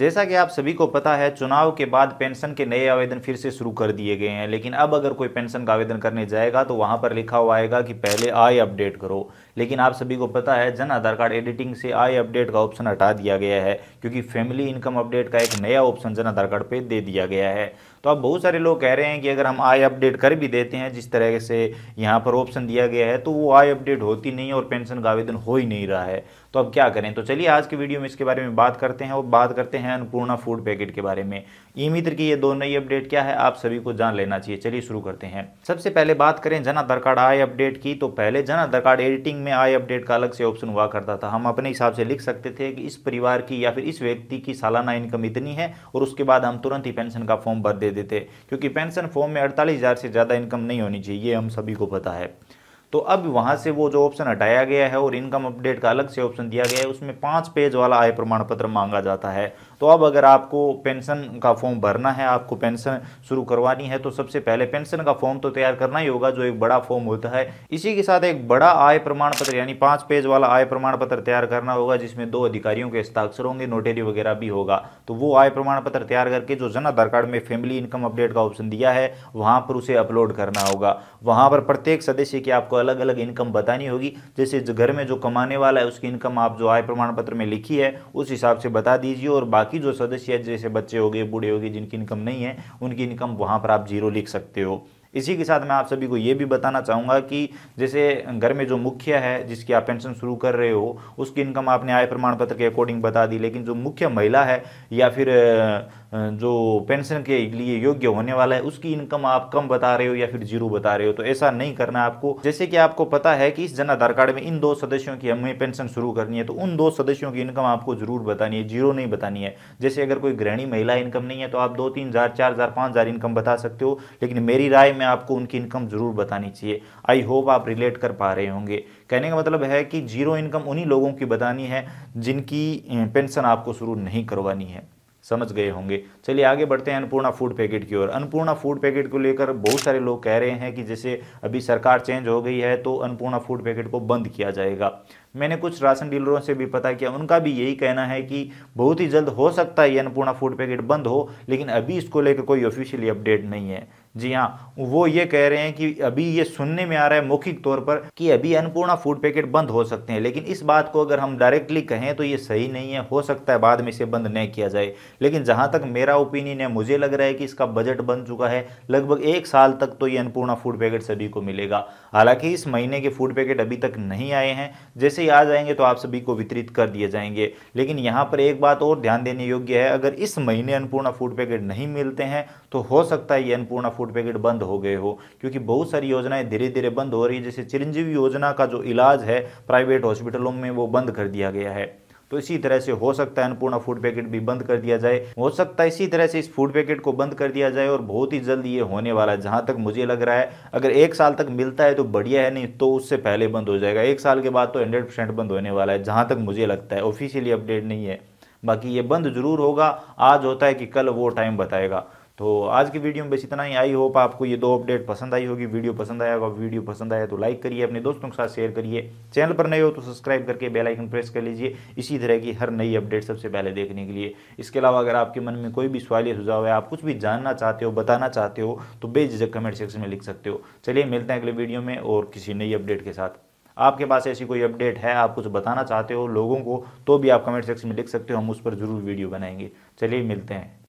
जैसा कि आप सभी को पता है, चुनाव के बाद पेंशन के नए आवेदन फिर से शुरू कर दिए गए हैं। लेकिन अब अगर कोई पेंशन का आवेदन करने जाएगा तो वहां पर लिखा हुआ आएगा कि पहले आय अपडेट करो। लेकिन आप सभी को पता है, जन आधार कार्ड एडिटिंग से आय अपडेट का ऑप्शन हटा दिया गया है, क्योंकि फैमिली इनकम अपडेट का एक नया ऑप्शन जन आधार कार्ड पे दे दिया गया है। तो अब बहुत सारे लोग कह रहे हैं कि अगर हम आय अपडेट कर भी देते हैं जिस तरह से यहाँ पर ऑप्शन दिया गया है, तो वो आय अपडेट होती नहीं है और पेंशन का आवेदन हो ही नहीं रहा है। तो अब क्या करें? तो चलिए आज की वीडियो में इसके बारे में बात करते हैं और बात करते हैं अन्नपूर्णा फूड पैकेट के बारे में। ई मित्र की ये दो नई अपडेट क्या है, आप सभी को जान लेना चाहिए। चलिए शुरू करते हैं। सबसे पहले बात करें जन आधार कार्ड आय अपडेट की, तो पहले जन आधार कार्ड एडिटिंग में आय अपडेट का अलग से ऑप्शन हुआ करता था। हम अपने हिसाब से लिख सकते थे कि इस परिवार की या फिर इस व्यक्ति की सालाना इनकम इतनी है, और उसके बाद हम तुरंत ही पेंशन का फॉर्म भर दे देते, क्योंकि पेंशन फॉर्म में 48,000 से ज़्यादा इनकम नहीं होनी चाहिए, ये हम सभी को पता है। तो अब वहां से वो जो ऑप्शन हटाया गया है और इनकम अपडेट का अलग से ऑप्शन दिया गया है, उसमें 5 पेज वाला आय प्रमाण पत्र मांगा जाता है। तो अब अगर आपको पेंशन का फॉर्म भरना है, आपको पेंशन शुरू करवानी है, तो सबसे पहले पेंशन का फॉर्म तो तैयार करना ही होगा, जो एक बड़ा फॉर्म होता है। इसी के साथ एक बड़ा आय प्रमाण पत्र यानी 5 पेज वाला आय प्रमाण पत्र तैयार करना होगा, जिसमें 2 अधिकारियों के हस्ताक्षर होंगे, नोटरी वगैरह भी होगा। तो वो आय प्रमाण पत्र तैयार करके जो जन आधार कार्ड में फैमिली इनकम अपडेट का ऑप्शन दिया है, वहां पर उसे अपलोड करना होगा। वहां पर प्रत्येक सदस्य की आपको अलग अलग इनकम बतानी होगी। जैसे घर में जो कमाने वाला है उसकी इनकम आप जो आय प्रमाण पत्र में लिखी है उस हिसाब से बता दीजिए, और बाकी जो सदस्य है, जैसे बच्चे हो गए, बूढ़े हो गए, जिनकी इनकम नहीं है, उनकी इनकम वहां पर आप 0 लिख सकते हो। इसी के साथ मैं आप सभी को ये भी बताना चाहूँगा कि जैसे घर में जो मुखिया है, जिसकी आप पेंशन शुरू कर रहे हो, उसकी इनकम आपने आय प्रमाण पत्र के अकॉर्डिंग बता दी, लेकिन जो मुख्य महिला है या फिर जो पेंशन के लिए योग्य होने वाला है, उसकी इनकम आप कम बता रहे हो या फिर 0 बता रहे हो। तो ऐसा नहीं करना आपको। जैसे कि आपको पता है कि इस जन आधार कार्ड में इन 2 सदस्यों की हमें पेंशन शुरू करनी है, तो उन 2 सदस्यों की इनकम आपको जरूर बतानी है, 0 नहीं बतानी है। जैसे अगर कोई गृहिणी महिला इनकम नहीं है, तो आप 2-3 हज़ार, 4 हज़ार, 5 हज़ार इनकम बता सकते हो, लेकिन मेरी राय में आपको उनकी इनकम जरूर बतानी चाहिए। आई होप आप रिलेट कर पा रहे होंगे। कहने का मतलब है कि 0 इनकम उन्हीं लोगों की बतानी है जिनकी पेंशन आपको शुरू नहीं करवानी है। समझ गए होंगे। चलिए आगे बढ़ते हैं अन्नपूर्णा फूड पैकेट की ओर। अन्नपूर्णा फूड पैकेट को लेकर बहुत सारे लोग कह रहे हैं कि जैसे अभी सरकार चेंज हो गई है तो अन्नपूर्णा फूड पैकेट को बंद किया जाएगा। मैंने कुछ राशन डीलरों से भी पता किया, उनका भी यही कहना है कि बहुत ही जल्द हो सकता है ये अन्नपूर्णा फूड पैकेट बंद हो, लेकिन अभी इसको लेकर कोई ऑफिशियली अपडेट नहीं है। जी हाँ, वो ये कह रहे हैं कि अभी ये सुनने में आ रहा है मौखिक तौर पर कि अभी अन्नपूर्णा फूड पैकेट बंद हो सकते हैं, लेकिन इस बात को अगर हम डायरेक्टली कहें तो ये सही नहीं है। हो सकता है बाद में इसे बंद न किया जाए, लेकिन जहां तक मेरा ओपिनियन है, मुझे लग रहा है कि इसका बजट बन चुका है। लगभग 1 साल तक तो ये अन्नपूर्णा फूड पैकेट सभी को मिलेगा। हालांकि इस महीने के फूड पैकेट अभी तक नहीं आए हैं, जैसे ही आ जाएंगे तो आप सभी को वितरित कर दिए जाएंगे। लेकिन यहाँ पर एक बात और ध्यान देने योग्य है, अगर इस महीने अन्नपूर्णा फूड पैकेट नहीं मिलते हैं तो हो सकता है ये अन्नपूर्णा फूड पैकेट बंद हो गए हो, क्योंकि बहुत सारी योजनाएं धीरे धीरे बंद हो रही है। जैसे चिरंजीवी योजना का जो इलाज है प्राइवेट हॉस्पिटलों में, वो बंद कर दिया गया है। तो इसी तरह से हो सकता है अन्नपूर्णा फूड पैकेट भी बंद कर दिया जाए। हो सकता है इसी तरह से इस फूड पैकेट को बंद कर दिया जाए, और बहुत ही जल्द ये होने वाला है। जहां तक मुझे लग रहा है, अगर 1 साल तक मिलता है तो बढ़िया है, नहीं तो उससे पहले बंद हो जाएगा। 1 साल के बाद तो 100% बंद होने वाला है, जहां तक मुझे लगता है। ऑफिशियली अपडेट नहीं है, बाकी ये बंद जरूर होगा। आज होता है कि कल, वो टाइम बताएगा। तो आज की वीडियो में बस इतना ही। आई होप आपको ये 2 अपडेट पसंद आई होगी। वीडियो पसंद आया होगा, वीडियो पसंद आया तो लाइक करिए, अपने दोस्तों के साथ शेयर करिए। चैनल पर नए हो तो सब्सक्राइब करके बेल आइकन प्रेस कर लीजिए, इसी तरह की हर नई अपडेट सबसे पहले देखने के लिए। इसके अलावा अगर आपके मन में कोई भी सवाल या सुझाव है, आप कुछ भी जानना चाहते हो, बताना चाहते हो, तो बेझिझक कमेंट सेक्शन में लिख सकते हो। चलिए मिलते हैं अगले वीडियो में और किसी नई अपडेट के साथ। आपके पास ऐसी कोई अपडेट है, आप कुछ बताना चाहते हो लोगों को, तो भी आप कमेंट सेक्शन में लिख सकते हो, हम उस पर जरूर वीडियो बनाएंगे। चलिए मिलते हैं।